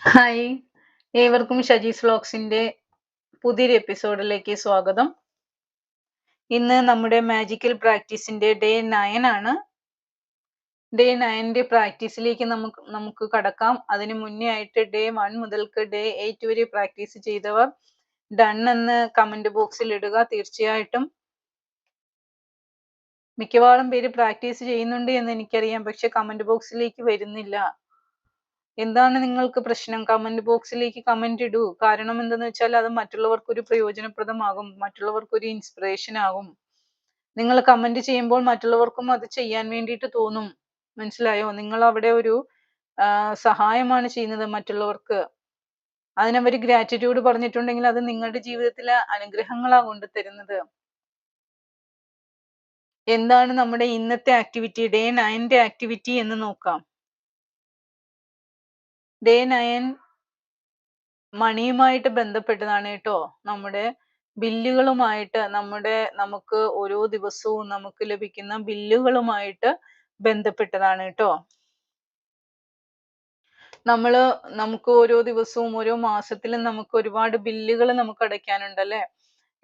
Hi, ഏവർക്കും ഷജീസ് വ്ലോഗ്സിന്റെ പുതിയൊരു എപ്പിസോഡിലേക്ക് സ്വാഗതം. ഇന്ന് നമ്മുടെ മാജിക്കൽ പ്രാക്ടീസിന്റെ ഡേ 9 ആണ്. ഡേ 9ന്റെ പ്രാക്ടീസിലേക്ക് നമുക്ക് കടക്കാം. അതിന് മുന്നേ ആയിട്ട് ഡേ 1 മുതൽക്ക് ഡേ 8 വരെ പ്രാക്ടീസ് ചെയ്തവർ ഡൺ എന്ന് കമന്റ് ബോക്സിൽ ഇടുക. തീർച്ചയായിട്ടും മിക്കവാറും പേര് പ്രാക്ടീസ് ചെയ്യുന്നുണ്ട് എന്ന് എനിക്കറിയാം, പക്ഷെ കമന്റ് ബോക്സിലേക്ക് വരുന്നില്ല. എന്താണ് നിങ്ങൾക്ക് പ്രശ്നം? കമന്റ് ബോക്സിലേക്ക് കമന്റ് ഇടൂ. കാരണം എന്തെന്ന് വെച്ചാൽ അത് മറ്റുള്ളവർക്കൊരു പ്രയോജനപ്രദമാകും, മറ്റുള്ളവർക്കൊരു ഇൻസ്പിറേഷൻ ആകും. നിങ്ങൾ കമന്റ് ചെയ്യുമ്പോൾ മറ്റുള്ളവർക്കും അത് ചെയ്യാൻ വേണ്ടിയിട്ട് തോന്നും. മനസ്സിലായോ? നിങ്ങൾ അവിടെ ഒരു സഹായമാണ് ചെയ്യുന്നത് മറ്റുള്ളവർക്ക്. അതിനവർ ഗ്രാറ്റിറ്റ്യൂഡ് പറഞ്ഞിട്ടുണ്ടെങ്കിൽ അത് നിങ്ങളുടെ ജീവിതത്തിലെ അനുഗ്രഹങ്ങളാണ് കൊണ്ടുതരുന്നത്. എന്താണ് നമ്മുടെ ഇന്നത്തെ ആക്ടിവിറ്റി, ഡേ 9ന്റെ ആക്ടിവിറ്റി എന്ന് നോക്കാം. ഡേ 9 മണിയുമായിട്ട് ബന്ധപ്പെട്ടതാണ് കേട്ടോ. നമ്മുടെ ബില്ലുകളുമായിട്ട്, നമുക്ക് ഓരോ ദിവസവും നമുക്ക് ലഭിക്കുന്ന ബില്ലുകളുമായിട്ട് ബന്ധപ്പെട്ടതാണ് കേട്ടോ. നമുക്ക് ഓരോ ദിവസവും ഓരോ മാസത്തിലും നമുക്ക് ഒരുപാട് ബില്ലുകൾ നമുക്ക് അടയ്ക്കാനുണ്ടല്ലേ.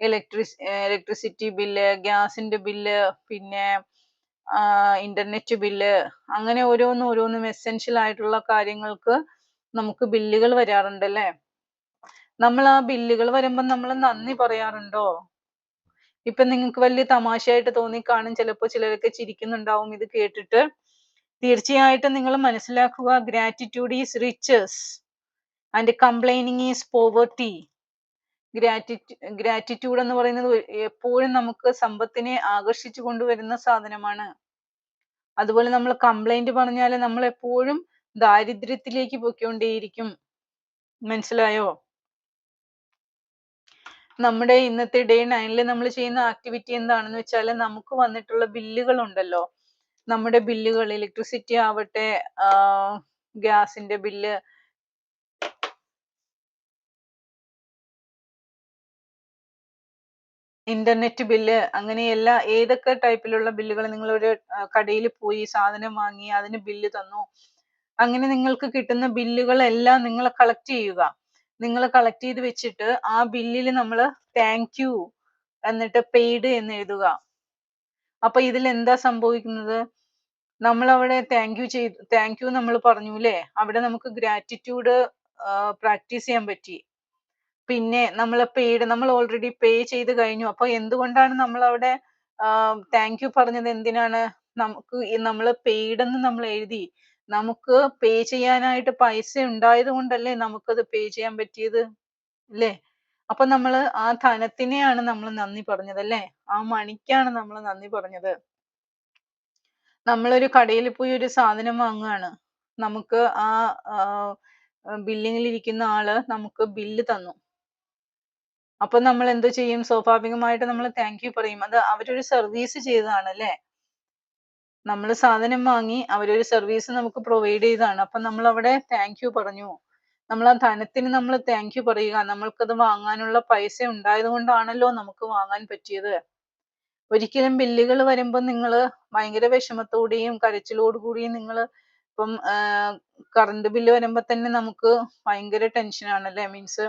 ഇലക്ട്രിസിറ്റി ബില്ല്, ഗ്യാസിന്റെ ബില്ല്, പിന്നെ ഇന്റർനെറ്റ് ബില്ല്, അങ്ങനെ ഓരോന്നും എസെൻഷ്യൽ ആയിട്ടുള്ള കാര്യങ്ങൾക്ക് നമുക്ക് ബില്ലുകൾ വരാറുണ്ടല്ലേ. നമ്മൾ ആ ബില്ലുകൾ വരുമ്പോൾ നമ്മൾ നന്ദി പറയാറുണ്ടോ? ഇപ്പൊ നിങ്ങൾക്ക് വലിയ തമാശയായിട്ട് തോന്നിക്കാണും, ചിലപ്പോൾ ചിലരൊക്കെ ചിരിക്കുന്നുണ്ടാവും ഇത് കേട്ടിട്ട്. തീർച്ചയായിട്ടും നിങ്ങൾ മനസ്സിലാക്കുക, gratitude is riches and complaining is poverty. Gratitude എന്ന് പറയുന്നത് എപ്പോഴും നമുക്ക് സമ്പത്തിനെ ആകർഷിച്ചു കൊണ്ടുവരുന്ന സാധനമാണ്. അതുപോലെ നമ്മൾ കംപ്ലൈന്റ് പറഞ്ഞാൽ നമ്മൾ എപ്പോഴും ദാരിദ്ര്യത്തിലേക്ക് പോയിക്കൊണ്ടേയിരിക്കും. മനസ്സിലായോ? നമ്മുടെ ഇന്നത്തെ ഡേ 9 നമ്മൾ ചെയ്യുന്ന ആക്ടിവിറ്റി എന്താണെന്ന് വെച്ചാൽ, നമുക്ക് വന്നിട്ടുള്ള ബില്ലുകൾ ഉണ്ടല്ലോ, നമ്മുടെ ബില്ലുകൾ, ഇലക്ട്രിസിറ്റി ആവട്ടെ, ഗ്യാസിന്റെ ബില്ല്, ഇന്റർനെറ്റ് ബില്ല്, അങ്ങനെ ഏതൊക്കെ ടൈപ്പിലുള്ള ബില്ലുകൾ, നിങ്ങളൊരു കടയിൽ പോയി സാധനം വാങ്ങി അതിന് ബില്ല് തന്നു, അങ്ങനെ നിങ്ങൾക്ക് കിട്ടുന്ന ബില്ലുകളെല്ലാം നിങ്ങൾ കളക്ട് ചെയ്യുക. നിങ്ങൾ കളക്ട് ചെയ്ത് വെച്ചിട്ട് ആ ബില്ലിൽ നമ്മൾ താങ്ക് യു എന്നിട്ട് പെയ്ഡ് എന്ന് എഴുതുക. അപ്പൊ ഇതിൽ എന്താ സംഭവിക്കുന്നത്? നമ്മൾ അവിടെ താങ്ക് യു നമ്മൾ പറഞ്ഞു അല്ലേ, അവിടെ നമുക്ക് ഗ്രാറ്റിറ്റ്യൂഡ് പ്രാക്ടീസ് ചെയ്യാൻ പറ്റി. പിന്നെ നമ്മൾ ഓൾറെഡി പേ ചെയ്ത് കഴിഞ്ഞു. അപ്പൊ എന്തുകൊണ്ടാണ് നമ്മൾ അവിടെ താങ്ക് യു പറഞ്ഞത്? എന്തിനാണ്? നമ്മൾ പെയ്ഡ് എന്ന് നമ്മൾ എഴുതി. നമുക്ക് പേ ചെയ്യാനായിട്ട് പൈസ ഉണ്ടായത് കൊണ്ടല്ലേ നമുക്കത് പേ ചെയ്യാൻ പറ്റിയത്, അല്ലേ? അപ്പൊ നമ്മൾ ആ ധനത്തിനെയാണ് നമ്മൾ നന്ദി പറഞ്ഞത്, അല്ലേ? ആ മണിക്കാണ് നമ്മൾ നന്ദി പറഞ്ഞത്. നമ്മളൊരു കടയിൽ പോയി ഒരു സാധനം വാങ്ങുകയാണ്. നമുക്ക് ആ ബില്ലിങ്ങിൽ ഇരിക്കുന്ന ആള് നമുക്ക് ബില്ല് തന്നു. അപ്പൊ നമ്മൾ എന്ത് ചെയ്യും? സ്വാഭാവികമായിട്ട് നമ്മൾ താങ്ക് യു പറയും. അത് അവരൊരു സർവീസ് ചെയ്തതാണ്, അല്ലേ? നമ്മൾ സാധനം വാങ്ങി, അവരൊരു സർവീസ് നമുക്ക് പ്രൊവൈഡ് ചെയ്തതാണ്. അപ്പൊ നമ്മൾ അവിടെ താങ്ക് യു പറഞ്ഞു. നമ്മൾ ആ ധനത്തിന് നമ്മൾ താങ്ക് യു പറയുക. നമ്മൾക്കത് വാങ്ങാനുള്ള പൈസ ഉണ്ടായത് കൊണ്ടാണല്ലോ നമുക്ക് വാങ്ങാൻ പറ്റിയത്. ഒരിക്കലും ബില്ലുകൾ വരുമ്പോൾ നിങ്ങൾ ഭയങ്കര വിഷമത്തോടെയും കരച്ചിലോടുകൂടിയും ഇപ്പം കറണ്ട് ബില്ല് വരുമ്പോൾ തന്നെ നമുക്ക് ഭയങ്കര ടെൻഷനാണല്ലേ. മീൻസ്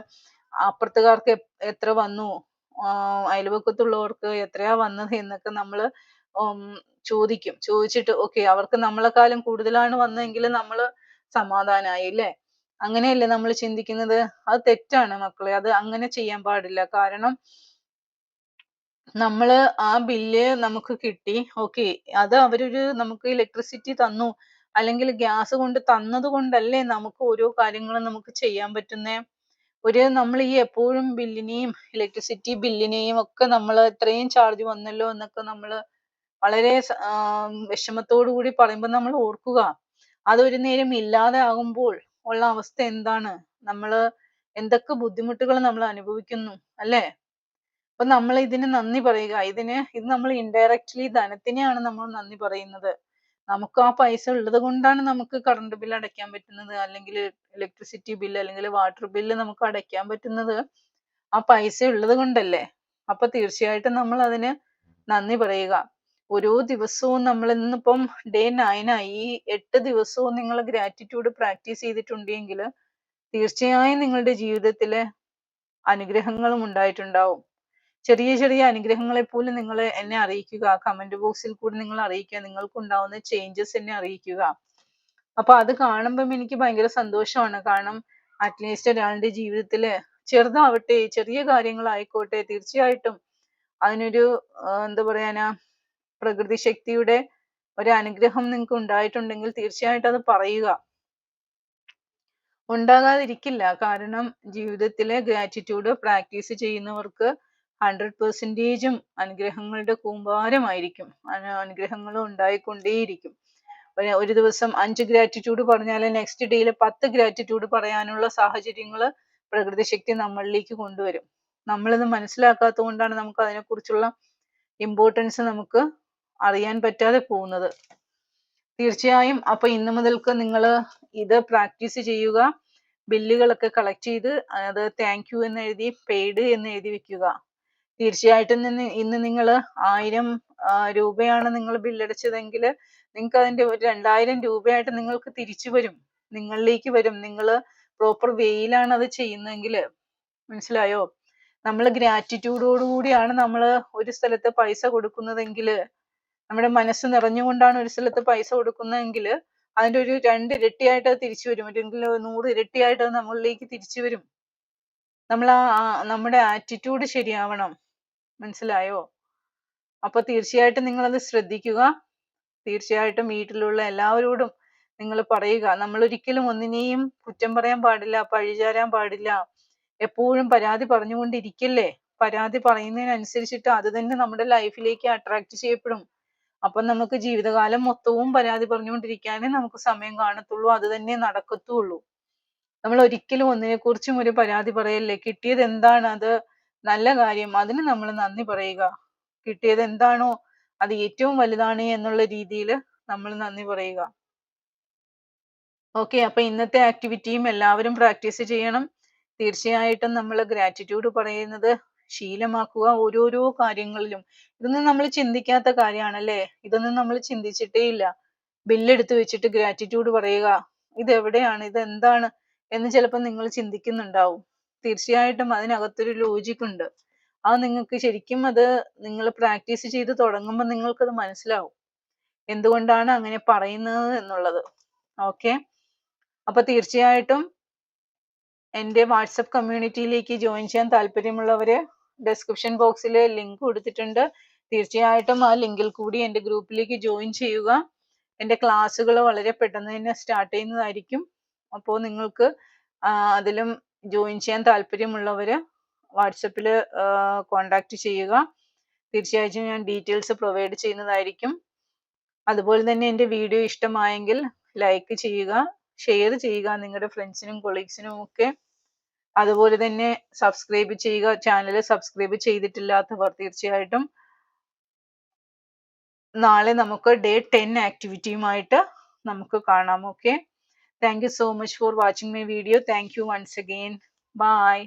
അപ്പുറത്തുകാർക്ക് എത്ര വന്നു, അയൽവക്കത്തുള്ളവർക്ക് എത്രയാ വന്നത് എന്നൊക്കെ നമ്മൾ ചോദിച്ചിട്ട് ഓക്കെ, അവർക്ക് നമ്മളെക്കാളും കൂടുതലാണ് വന്നതെങ്കിൽ നമ്മൾ സമാധാനായി, അല്ലേ? അങ്ങനെയല്ലേ നമ്മൾ ചിന്തിക്കുന്നത്? അത് തെറ്റാണ് മക്കളെ, അത് അങ്ങനെ ചെയ്യാൻ പാടില്ല. കാരണം നമ്മള് ആ ബില്ല് നമുക്ക് കിട്ടി, ഓക്കെ, അത് നമുക്ക് ഇലക്ട്രിസിറ്റി തന്നു, അല്ലെങ്കിൽ ഗ്യാസ് കൊണ്ട് തന്നത് കൊണ്ടല്ലേ നമുക്ക് ഓരോ കാര്യങ്ങളും നമുക്ക് ചെയ്യാൻ പറ്റുന്നേ. നമ്മൾ ഈ എപ്പോഴും ബില്ലിനെയും ഇലക്ട്രിസിറ്റി ബില്ലിനെയും ഒക്കെ നമ്മൾ ഇത്രയും ചാർജ് വന്നല്ലോ എന്നൊക്കെ നമ്മൾ വളരെ വിഷമത്തോടു കൂടി പറയുമ്പോൾ നമ്മൾ ഓർക്കുക, അതൊരു നേരം ഇല്ലാതെ ആകുമ്പോൾ ഉള്ള അവസ്ഥ എന്താണ്, നമ്മൾ എന്തൊക്കെ ബുദ്ധിമുട്ടുകൾ നമ്മൾ അനുഭവിക്കുന്നു, അല്ലേ? അപ്പൊ നമ്മൾ ഇതിന് നന്ദി പറയുക. ഇത് നമ്മൾ ഇൻഡയറക്ട്ലി ധനത്തിനെയാണ് നമ്മൾ നന്ദി പറയുന്നത്. നമുക്ക് ആ പൈസ ഉള്ളത് കൊണ്ടാണ് നമുക്ക് കറണ്ട് ബില്ല് അടയ്ക്കാൻ പറ്റുന്നത്, അല്ലെങ്കിൽ ഇലക്ട്രിസിറ്റി ബില്ല് അല്ലെങ്കിൽ വാട്ടർ ബില്ല് നമുക്ക് അടയ്ക്കാൻ പറ്റുന്നത് ആ പൈസ ഉള്ളത് കൊണ്ടല്ലേ. അപ്പൊ തീർച്ചയായിട്ടും നമ്മൾ അതിന് നന്ദി പറയുക. ഓരോ ദിവസവും നമ്മൾ ഇന്നിപ്പം ഡേ 9 ആയി, ഈ 8 ദിവസവും നിങ്ങൾ ഗ്രാറ്റിറ്റ്യൂഡ് പ്രാക്ടീസ് ചെയ്തിട്ടുണ്ടെങ്കിൽ തീർച്ചയായും നിങ്ങളുടെ ജീവിതത്തില് അനുഗ്രഹങ്ങളും ഉണ്ടായിട്ടുണ്ടാവും. ചെറിയ ചെറിയ അനുഗ്രഹങ്ങളെ പോലും നിങ്ങൾ എന്നെ അറിയിക്കുക. കമന്റ് ബോക്സിൽ കൂടി നിങ്ങൾ അറിയിക്കുക. നിങ്ങൾക്കുണ്ടാവുന്ന ചേഞ്ചസ് എന്നെ അറിയിക്കുക. അപ്പൊ അത് കാണുമ്പം എനിക്ക് ഭയങ്കര സന്തോഷമാണ്. കാരണം അറ്റ്ലീസ്റ്റ് ഒരാളുടെ ജീവിതത്തില് ചെറുതാവട്ടെ, ചെറിയ കാര്യങ്ങളായിക്കോട്ടെ, തീർച്ചയായിട്ടും അതിനൊരു എന്താ പറയാനാ, പ്രകൃതി ശക്തിയുടെ ഒരു അനുഗ്രഹം നിങ്ങൾക്ക് ഉണ്ടായിട്ടുണ്ടെങ്കിൽ തീർച്ചയായിട്ടും അത് പറയുക. ഉണ്ടാകാതിരിക്കില്ല. കാരണം ജീവിതത്തിലെ ഗ്രാറ്റിറ്റ്യൂഡ് പ്രാക്ടീസ് ചെയ്യുന്നവർക്ക് 100%ഉം അനുഗ്രഹങ്ങളുടെ കൂമ്പാരമായിരിക്കും. അനുഗ്രഹങ്ങളും ഉണ്ടായിക്കൊണ്ടേയിരിക്കും. ഒരു ദിവസം 5 ഗ്രാറ്റിറ്റ്യൂഡ് പറഞ്ഞാൽ നെക്സ്റ്റ് ഡേയിൽ 10 ഗ്രാറ്റിറ്റ്യൂഡ് പറയാനുള്ള സാഹചര്യങ്ങൾ പ്രകൃതി ശക്തി നമ്മളിലേക്ക് കൊണ്ടുവരും. നമ്മളിത് മനസ്സിലാക്കാത്തത് കൊണ്ടാണ് നമുക്ക് അതിനെക്കുറിച്ചുള്ള ഇമ്പോർട്ടൻസ് നമുക്ക് അറിയാൻ പറ്റാതെ പോകുന്നത്. തീർച്ചയായും അപ്പൊ ഇന്ന് മുതൽക്ക് നിങ്ങൾ ഇത് പ്രാക്ടീസ് ചെയ്യുക. ബില്ലുകളൊക്കെ കളക്ട് ചെയ്ത് അത് താങ്ക് യു എന്ന് എഴുതി, പെയ്ഡ് എന്ന് എഴുതി വെക്കുക. തീർച്ചയായിട്ടും ഇന്ന് നിങ്ങൾ 1000 രൂപയാണ് നിങ്ങൾ ബില്ലടച്ചതെങ്കിൽ നിങ്ങൾക്ക് അതിന്റെ ഒരു 2000 രൂപയായിട്ട് നിങ്ങൾക്ക് തിരിച്ചു വരും, നിങ്ങളിലേക്ക് വരും. നിങ്ങൾ പ്രോപ്പർ വേയിലാണ് അത് ചെയ്യുന്നതെങ്കിൽ. മനസ്സിലായോ? നമ്മൾ ഗ്രാറ്റിറ്റ്യൂഡോടുകൂടിയാണ് നമ്മൾ ഒരു സ്ഥലത്ത് പൈസ കൊടുക്കുന്നതെങ്കിൽ, നമ്മുടെ മനസ്സ് നിറഞ്ഞുകൊണ്ടാണ് ഒരു സ്ഥലത്ത് പൈസ കൊടുക്കുന്നതെങ്കിൽ അതിന്റെ ഒരു 2 ഇരട്ടിയായിട്ട് അത് തിരിച്ചു വരും, അല്ലെങ്കിൽ 100 ഇരട്ടിയായിട്ട് അത് നമ്മളിലേക്ക് തിരിച്ചു വരും. നമ്മൾ നമ്മുടെ ആറ്റിറ്റ്യൂഡ് ശരിയാവണം. മനസ്സിലായോ? അപ്പൊ തീർച്ചയായിട്ടും നിങ്ങളത് ശ്രദ്ധിക്കുക. തീർച്ചയായിട്ടും വീട്ടിലുള്ള എല്ലാവരോടും നിങ്ങൾ പറയുക. നമ്മൾ ഒരിക്കലും ഒന്നിനെയും കുറ്റം പറയാൻ പാടില്ല, പഴിചാരാൻ പാടില്ല. എപ്പോഴും പരാതി പറഞ്ഞുകൊണ്ടിരിക്കല്ലേ. പരാതി പറയുന്നതിനനുസരിച്ചിട്ട് അത് തന്നെ നമ്മുടെ ലൈഫിലേക്ക് അട്രാക്ട് ചെയ്യപ്പെടും. അപ്പൊ നമുക്ക് ജീവിതകാലം മൊത്തവും പരാതി പറഞ്ഞുകൊണ്ടിരിക്കാനേ നമുക്ക് സമയം കാണത്തുള്ളൂ, അത് തന്നെ നടക്കത്തുള്ളൂ. നമ്മൾ ഒരിക്കലും ഒന്നിനെക്കുറിച്ചും ഒരു പരാതി പറയല്ലേ. കിട്ടിയത് എന്താണ് അത് നല്ല കാര്യം, അതിന് നമ്മൾ നന്ദി പറയുക. കിട്ടിയത് എന്താണോ അത് ഏറ്റവും വലുതാണ് എന്നുള്ള രീതിയിൽ നമ്മൾ നന്ദി പറയുക. ഓക്കെ, അപ്പൊ ഇന്നത്തെ ആക്ടിവിറ്റിയും എല്ലാവരും പ്രാക്ടീസ് ചെയ്യണം. തീർച്ചയായിട്ടും നമ്മൾ ഗ്രാറ്റിറ്റ്യൂഡ് പറയുന്നത് ശീലമാക്കുക ഓരോരോ കാര്യങ്ങളിലും. ഇതൊന്നും നമ്മൾ ചിന്തിക്കാത്ത കാര്യമാണല്ലേ. ഇതൊന്നും നമ്മൾ ചിന്തിച്ചിട്ടേ ഇല്ല. ബില്ലെടുത്ത് വെച്ചിട്ട് ഗ്രാറ്റിറ്റ്യൂഡ് പറയുക, ഇതെവിടെയാണ്, ഇതെന്താണ് എന്ന് ചിലപ്പോൾ നിങ്ങൾ ചിന്തിക്കുന്നുണ്ടാവും. തീർച്ചയായിട്ടും അതിനകത്തൊരു ലോജിക് ഉണ്ട്. അത് നിങ്ങൾക്ക് ശരിക്കും അത് നിങ്ങൾ പ്രാക്ടീസ് ചെയ്ത് തുടങ്ങുമ്പോൾ നിങ്ങൾക്കത് മനസ്സിലാവും എന്തുകൊണ്ടാണ് അങ്ങനെ പറയുന്നത് എന്നുള്ളത്. ഓക്കെ, അപ്പൊ തീർച്ചയായിട്ടും എൻ്റെ വാട്സപ്പ് കമ്മ്യൂണിറ്റിയിലേക്ക് ജോയിൻ ചെയ്യാൻ താല്പര്യമുള്ളവര് ഡിസ്ക്രിപ്ഷൻ ബോക്സിൽ ലിങ്ക് കൊടുത്തിട്ടുണ്ട്. തീർച്ചയായിട്ടും ആ ലിങ്കിൽ കൂടി എൻ്റെ ഗ്രൂപ്പിലേക്ക് ജോയിൻ ചെയ്യുക. എൻ്റെ ക്ലാസ്സുകൾ വളരെ പെട്ടെന്ന് തന്നെ സ്റ്റാർട്ട് ചെയ്യുന്നതായിരിക്കും. അപ്പോൾ നിങ്ങൾക്ക് അതിലും ജോയിൻ ചെയ്യാൻ താല്പര്യമുള്ളവര് വാട്സപ്പിൽ കോണ്ടാക്ട് ചെയ്യുക. തീർച്ചയായിട്ടും ഞാൻ ഡീറ്റെയിൽസ് പ്രൊവൈഡ് ചെയ്യുന്നതായിരിക്കും. അതുപോലെ തന്നെ എൻ്റെ വീഡിയോ ഇഷ്ടമായെങ്കിൽ ലൈക്ക് ചെയ്യുക, ഷെയർ ചെയ്യുക നിങ്ങളുടെ ഫ്രണ്ട്സിനും കൊളീഗ്സിനും ഒക്കെ. അതുപോലെ തന്നെ സബ്സ്ക്രൈബ് ചെയ്യുക. ചാനൽ സബ്സ്ക്രൈബ് ചെയ്തിട്ടില്ലാത്തവർ തീർച്ചയായിട്ടും. നാളെ നമുക്ക് ഡേ 10 ആക്ടിവിറ്റിയുമായിട്ട് നമുക്ക് കാണാം. Okay, thank you so much for watching my video. Thank you once again. By.